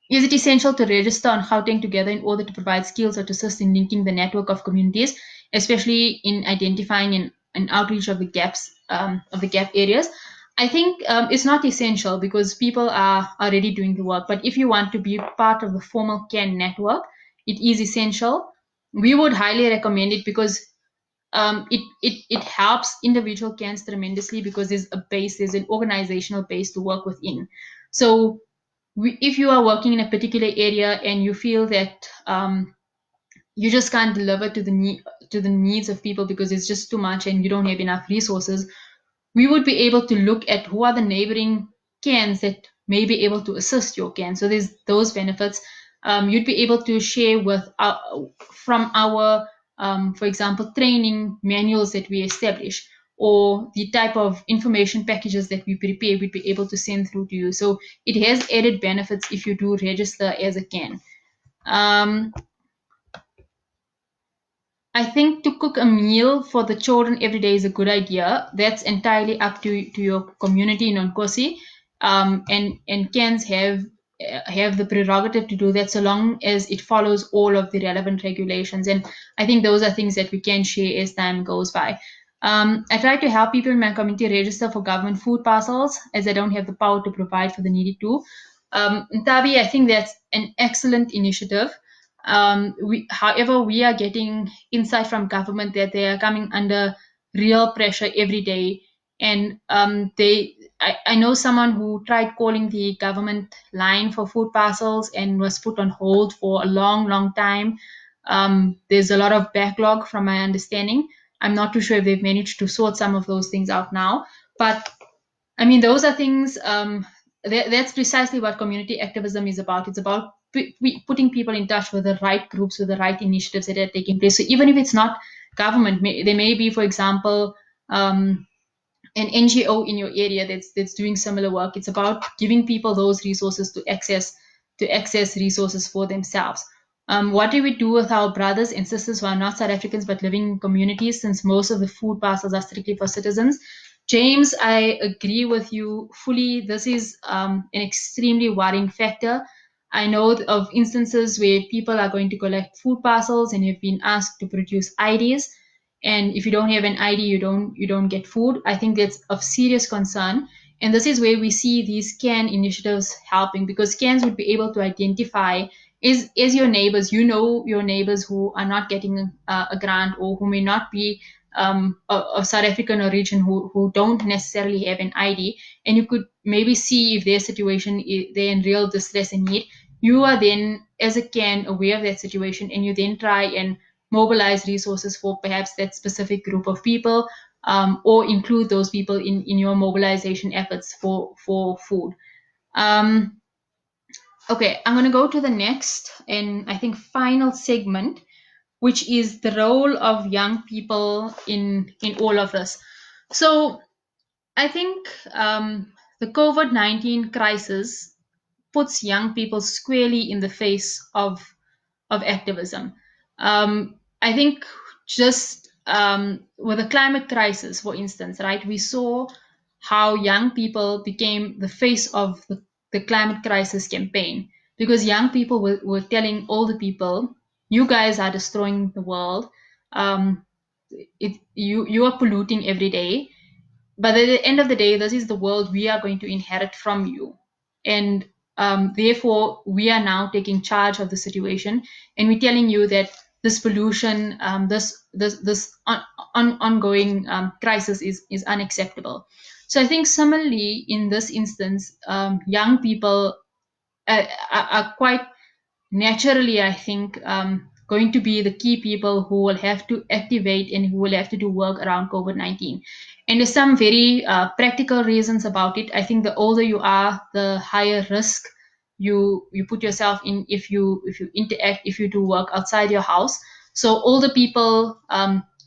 Is it essential to register on Gauteng Together in order to provide skills or to assist in linking the network of communities, especially in identifying and outreach of the gaps, of the gap areas? I think it's not essential because people are already doing the work. But if you want to be part of the formal CAN network, it is essential. We would highly recommend it because it helps individual CANs tremendously because there's an organizational base to work within. So if you are working in a particular area and you feel that you just can't deliver to the needs of people because it's just too much and you don't have enough resources, we would be able to look at who are the neighboring CANs that may be able to assist your CAN. So there's those benefits. You'd be able to share from our, for example, training manuals that we establish, or the type of information packages that we prepare, we'd be able to send through to you. So it has added benefits if you do register as a CAN. I think to cook a meal for the children every day is a good idea. That's entirely up to your community in Nkosi. And CANs have the prerogative to do that so long as it follows all of the relevant regulations. And I think those are things that we can share as time goes by. I try to help people in my community register for government food parcels as I don't have the power to provide for the needy too. Ntabi, I think that's an excellent initiative. However, we are getting insight from government that they are coming under real pressure every day. And I know someone who tried calling the government line for food parcels and was put on hold for a long, long time. There's a lot of backlog from my understanding. I'm not too sure if they've managed to sort some of those things out now. But I mean, those are things, that's precisely what community activism is about. It's about putting people in touch with the right groups, with the right initiatives that are taking place. So even if it's not government, there may be, for example, an NGO in your area that's doing similar work. It's about giving people those resources to access resources for themselves. What do we do with our brothers and sisters who are not South Africans but living in communities, since most of the food parcels are strictly for citizens? James, I agree with you fully. This is an extremely worrying factor. I know of instances where people are going to collect food parcels and have been asked to produce IDs, and if you don't have an ID, you don't get food. I think that's of serious concern, and this is where we see these CAN initiatives helping, because CANs would be able to identify is your neighbors. You know your neighbors who are not getting a grant, or who may not be of South African origin, who don't necessarily have an ID, and you could maybe see if their situation, they're in real distress and need. You are then, as a CAN, aware of that situation, and you then try and mobilize resources for perhaps that specific group of people, or include those people in your mobilization efforts for food. Okay, I'm going to go to the next and I think final segment, which is the role of young people in all of this. So I think the COVID-19 crisis puts young people squarely in the face of activism. I think just with the climate crisis, for instance, right, we saw how young people became the face of the climate crisis campaign, because young people were telling older people, you guys are destroying the world. You are polluting every day, but at the end of the day, this is the world we are going to inherit from you. And therefore, we are now taking charge of the situation, and we're telling you that this pollution, this ongoing crisis is unacceptable. So I think similarly in this instance, young people are quite naturally, I think, going to be the key people who will have to activate and who will have to do work around COVID-19. And there's some very practical reasons about it. I think the older you are, the higher risk you put yourself in if you interact, if you do work outside your house. So older people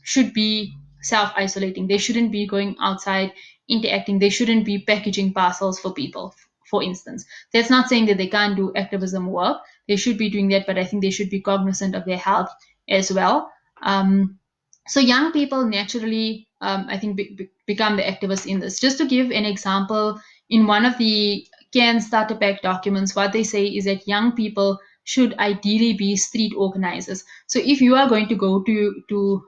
should be self-isolating. They shouldn't be going outside interacting. They shouldn't be packaging parcels for people, for instance. That's not saying that they can't do activism work. They should be doing that, but I think they should be cognizant of their health as well. So young people naturally, I think, become the activists in this. Just to give an example, in one of the CAN starter pack documents, what they say is that young people should ideally be street organizers. So if you are going to go to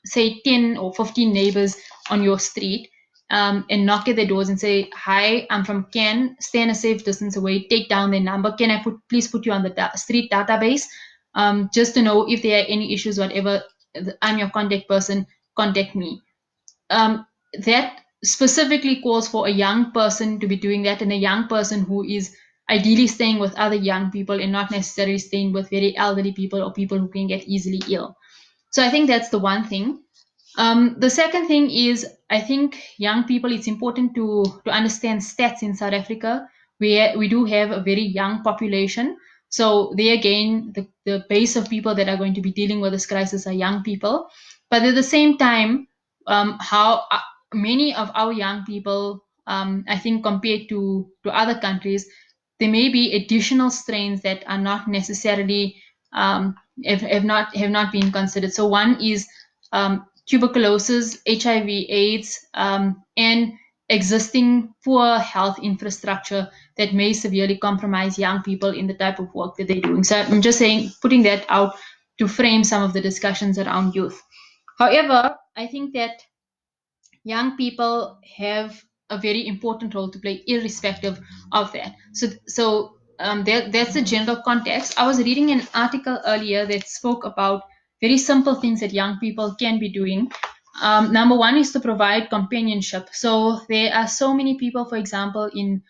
say 10 or 15 neighbors on your street, and knock at their doors and say, hi, I'm from CAN, stand a safe distance away, take down their number. Can I please put you on the street database, just to know if there are any issues, whatever, I'm your contact person, contact me. That specifically calls for a young person to be doing that, and a young person who is ideally staying with other young people and not necessarily staying with very elderly people or people who can get easily ill. So I think that's the one thing. The second thing is, I think young people, it's important to understand stats in South Africa. We do have a very young population. So there again, the base of people that are going to be dealing with this crisis are young people. But at the same time, how many of our young people, I think, compared to other countries, there may be additional strains that are not necessarily have not been considered. So one is tuberculosis, HIV/AIDS, and existing poor health infrastructure that may severely compromise young people in the type of work that they're doing. So I'm just saying, putting that out to frame some of the discussions around youth. However, I think that young people have a very important role to play irrespective of that. That's the general context. I was reading an article earlier that spoke about very simple things that young people can be doing. Number one is to provide companionship. So there are so many people, for example, in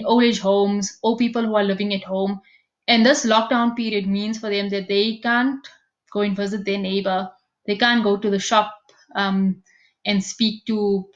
old age homes or people who are living at home, and this lockdown period means for them that they can't go and visit their neighbor, they can't go to the shop, and speak to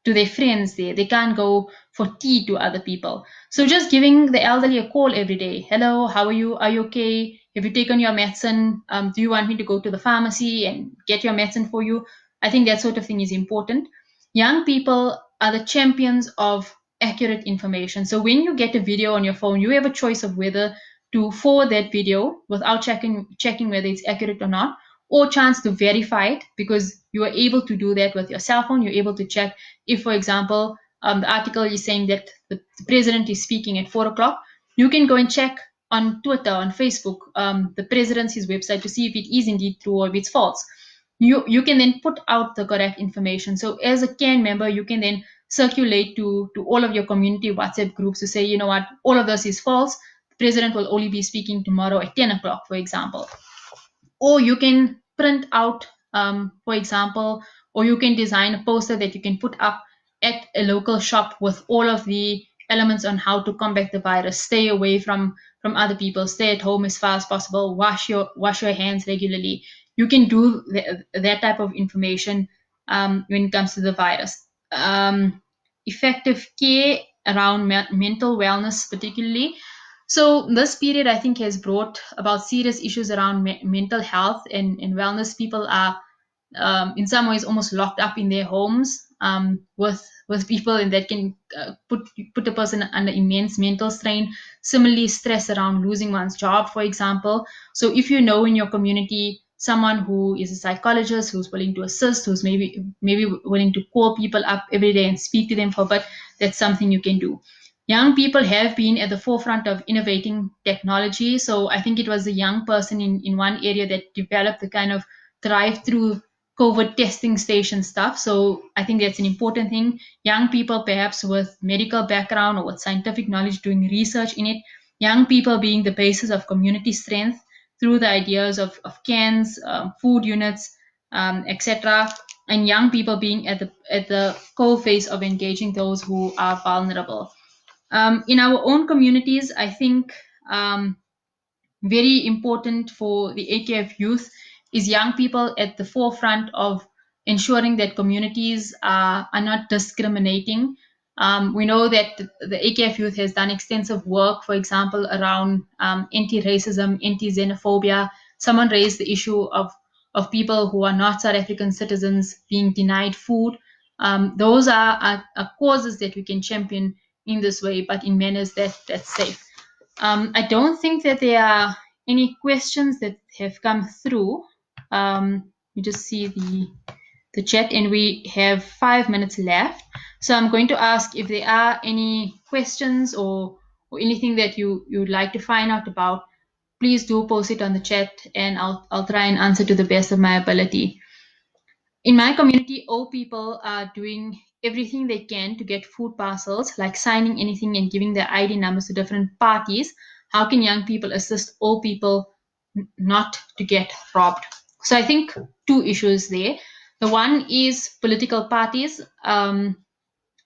their friends there. They can't go for tea to other people. So just giving the elderly a call every day. Hello, how are you? Are you okay? Have you taken your medicine? Do you want me to go to the pharmacy and get your medicine for you? I think that sort of thing is important. Young people are the champions of accurate information. So when you get a video on your phone, you have a choice of whether to forward that video without checking whether it's accurate or not, or chance to verify it, because you are able to do that with your cell phone. You're able to check if, for example, the article is saying that the president is speaking at 4 o'clock. You can go and check on Twitter, on Facebook, the presidency's website to see if it is indeed true or if it's false. You can then put out the correct information. So as a CAN member, you can then circulate to all of your community WhatsApp groups to say, you know what, all of this is false. The president will only be speaking tomorrow at 10 o'clock, for example. Or you can print out, for example, or you can design a poster that you can put up at a local shop with all of the elements on how to combat the virus. Stay away from other people, stay at home as far as possible, wash your hands regularly. You can do that type of information when it comes to the virus. Effective care around mental wellness, particularly. So this period, I think, has brought about serious issues around mental health and wellness. People are, in some ways, almost locked up in their homes, with people, and that can put a person under immense mental strain. Similarly, stress around losing one's job, for example. So if you know in your community someone who is a psychologist who's willing to assist, who's maybe willing to call people up every day and speak to them for a bit, that's something you can do. Young people have been at the forefront of innovating technology. So I think it was a young person in one area that developed the kind of drive-through COVID testing station stuff. So I think that's an important thing. Young people, perhaps with medical background or with scientific knowledge, doing research in it. Young people being the basis of community strength through the ideas of CANs, food units, etc. And young people being at the core face of engaging those who are vulnerable. In our own communities, I think, very important for the AKF youth is young people at the forefront of ensuring that communities are not discriminating. We know that the AKF youth has done extensive work, for example, around anti-racism, anti-xenophobia. Someone raised the issue of people who are not South African citizens being denied food. Those are causes that we can champion in this way, but in manners that's safe. I don't think that there are any questions that have come through. You just see the chat, and we have 5 minutes left. So I'm going to ask if there are any questions or anything that you'd like to find out about. Please do post it on the chat, and I'll try and answer to the best of my ability. In my community, old people are doing everything they can to get food parcels, like signing anything and giving their ID numbers to different parties. How can young people assist old people not to get robbed? So I think two issues there. The one is political parties.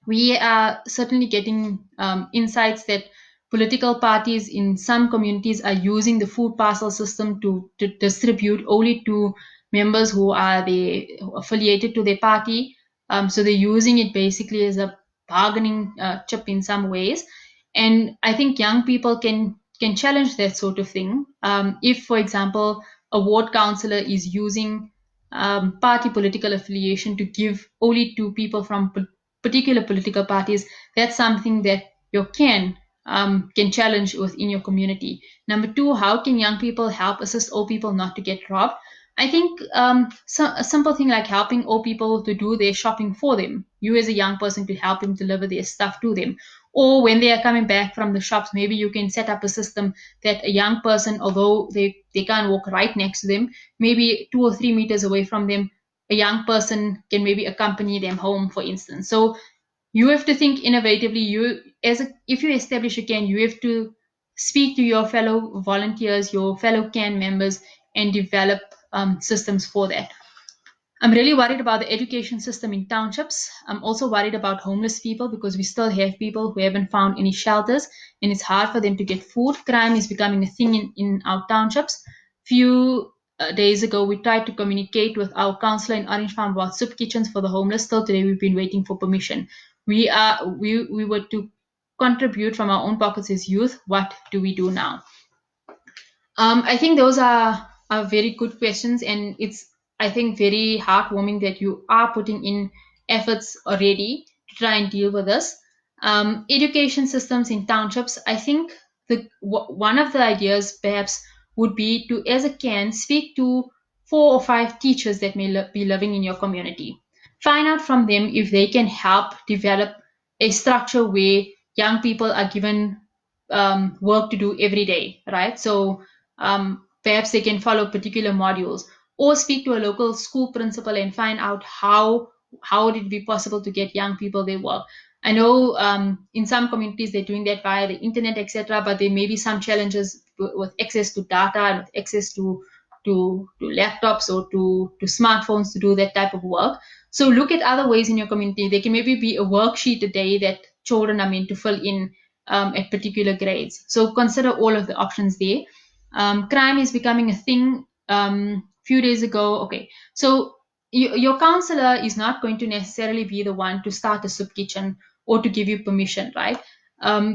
We are certainly getting insights that political parties in some communities are using the food parcel system to distribute only to members who are affiliated to their party. So they're using it basically as a bargaining chip in some ways. And I think young people can challenge that sort of thing. If, for example, a ward councillor is using party political affiliation to give only to people from particular political parties, that's something that your can challenge within your community. Number two, how can young people help assist old people not to get robbed? I think a simple thing like helping old people to do their shopping for them. You as a young person to help them deliver their stuff to them. Or when they are coming back from the shops, maybe you can set up a system that a young person, although they can't walk right next to them, maybe 2 or 3 meters away from them, a young person can maybe accompany them home, for instance. So you have to think innovatively. If you establish a can, you have to speak to your fellow volunteers, your fellow can members, and develop systems for that. I'm really worried about the education system in townships. I'm also worried about homeless people because we still have people who haven't found any shelters and it's hard for them to get food. Crime is becoming a thing in our townships. Few days ago, we tried to communicate with our councillor in Orange Farm about soup kitchens for the homeless. Still today, we've been waiting for permission. We were to contribute from our own pockets as youth. What do we do now? I think those are very good questions, and it's, I think, very heartwarming that you are putting in efforts already to try and deal with this. Education systems in townships, I think one of the ideas perhaps would be to, as a can, speak to 4 or 5 teachers that may be living in your community. Find out from them if they can help develop a structure where young people are given work to do every day, right? So perhaps they can follow particular modules or speak to a local school principal and find out how would it be possible to get young people their work. I know in some communities they're doing that via the internet, etc., but there may be some challenges with access to data and with access to laptops or to smartphones to do that type of work. So look at other ways in your community. There can maybe be a worksheet a day that children are meant to fill in at particular grades. So consider all of the options there. Crime is becoming a thing. Few days ago, okay, so your counselor is not going to necessarily be the one to start a soup kitchen or to give you permission, right?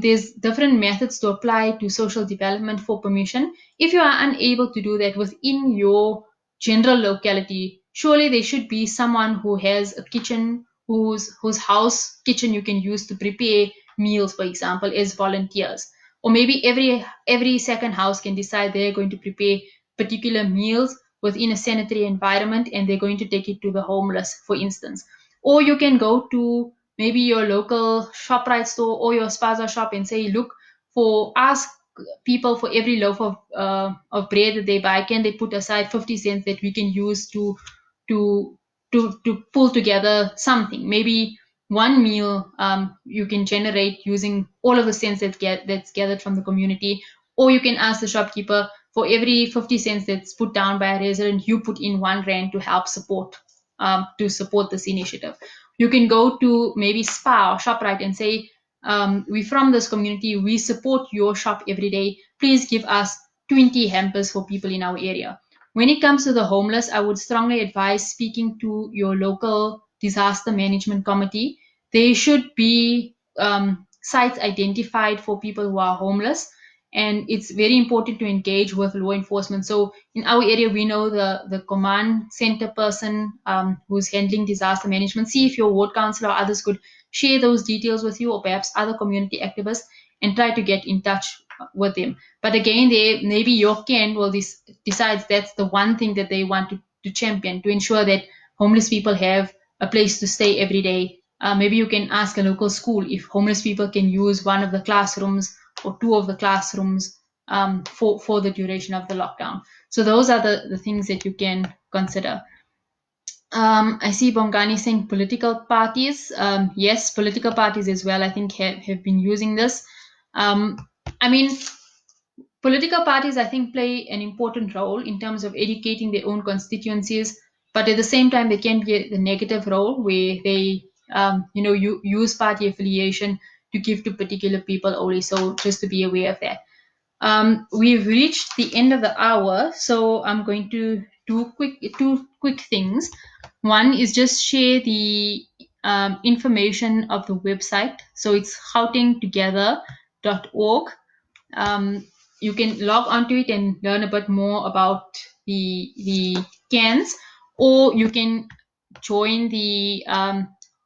There's different methods to apply to social development for permission. If you are unable to do that within your general locality, surely there should be someone who has a kitchen, whose house kitchen you can use to prepare meals, for example, as volunteers. Or maybe every second house can decide they're going to prepare particular meals within a sanitary environment and they're going to take it to the homeless, for instance. Or you can go to maybe your local ShopRite store or your Spaza shop and say, look, ask people for every loaf of bread that they buy, can they put aside 50 cents that we can use to to pull together something? Maybe one meal you can generate using all of the cents that's gathered from the community, or you can ask the shopkeeper for every 50 cents that's put down by a resident, you put in 1 rand to help support this initiative. You can go to maybe Spa or ShopRite and say, we from this community, we support your shop every day. Please give us 20 hampers for people in our area. When it comes to the homeless, I would strongly advise speaking to your local disaster management committee. There should be sites identified for people who are homeless, and it's very important to engage with law enforcement. So in our area, we know the command center person who's handling disaster management. See if your ward councillor or others could share those details with you, or perhaps other community activists, and try to get in touch with them. But again, maybe your can will decides that's the one thing that they want to champion, to ensure that homeless people have a place to stay every day. Maybe you can ask a local school if homeless people can use one of the classrooms or 2 of the classrooms for the duration of the lockdown. So those are the things that you can consider. I see Bongani saying political parties. Yes, political parties as well, I think, have been using this. I mean, political parties, I think, play an important role in terms of educating their own constituencies, but at the same time, they can be the negative role where they, use party affiliation to give to particular people only. So just to be aware of that. We've reached the end of the hour, so I'm going to do two quick things. One is just share the information of the website. So it's gautengtogether.org. You can log onto it and learn a bit more about the cans. or you can join the,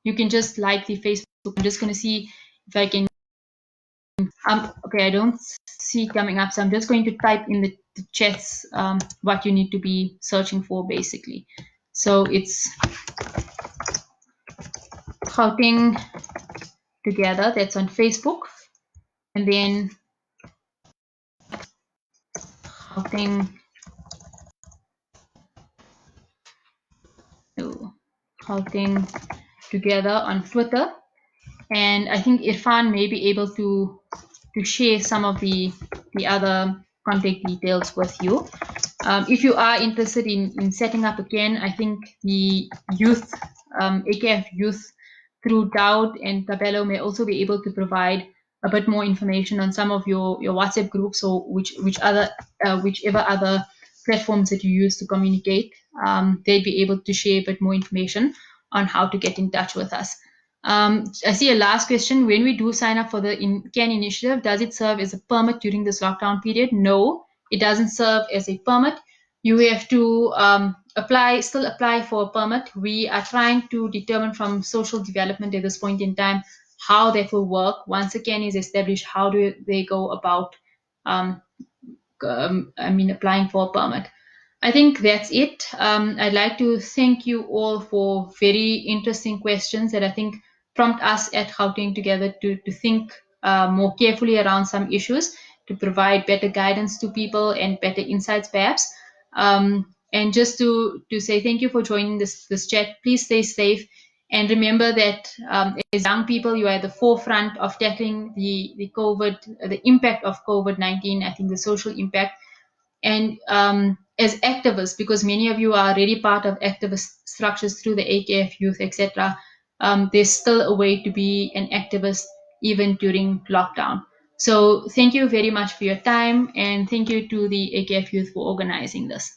you can just like the Facebook. I'm just going to see if I can, okay, I don't see it coming up, so I'm just going to type in the chats what you need to be searching for basically. So it's Gauteng Together, that's on Facebook, and then Gauteng, oh, Gauteng Together on Twitter. And I think Irfan may be able to share some of the other contact details with you. If you are interested in setting up again, I think the youth, AKF youth through Dowd and Tabello may also be able to provide a bit more information on some of your WhatsApp groups or whichever other platforms that you use to communicate. They'd be able to share a bit more information on how to get in touch with us. I see a last question. When we do sign up for the CAN initiative, does it serve as a permit during this lockdown period? No, it doesn't serve as a permit. You have to still apply for a permit. We are trying to determine from social development at this point in time how that will work. Once a CAN is established, how do they go about um, applying for a permit. I think that's it. I'd like to thank you all for very interesting questions that I think prompt us at Gauteng Together to think more carefully around some issues, to provide better guidance to people and better insights perhaps. And just to say thank you for joining this chat. Please stay safe. And remember that as young people, you are at the forefront of tackling the impact of COVID-19. I think the social impact, and as activists, because many of you are already part of activist structures through the AKF Youth, etc. There's still a way to be an activist even during lockdown. So thank you very much for your time, and thank you to the AKF Youth for organizing this.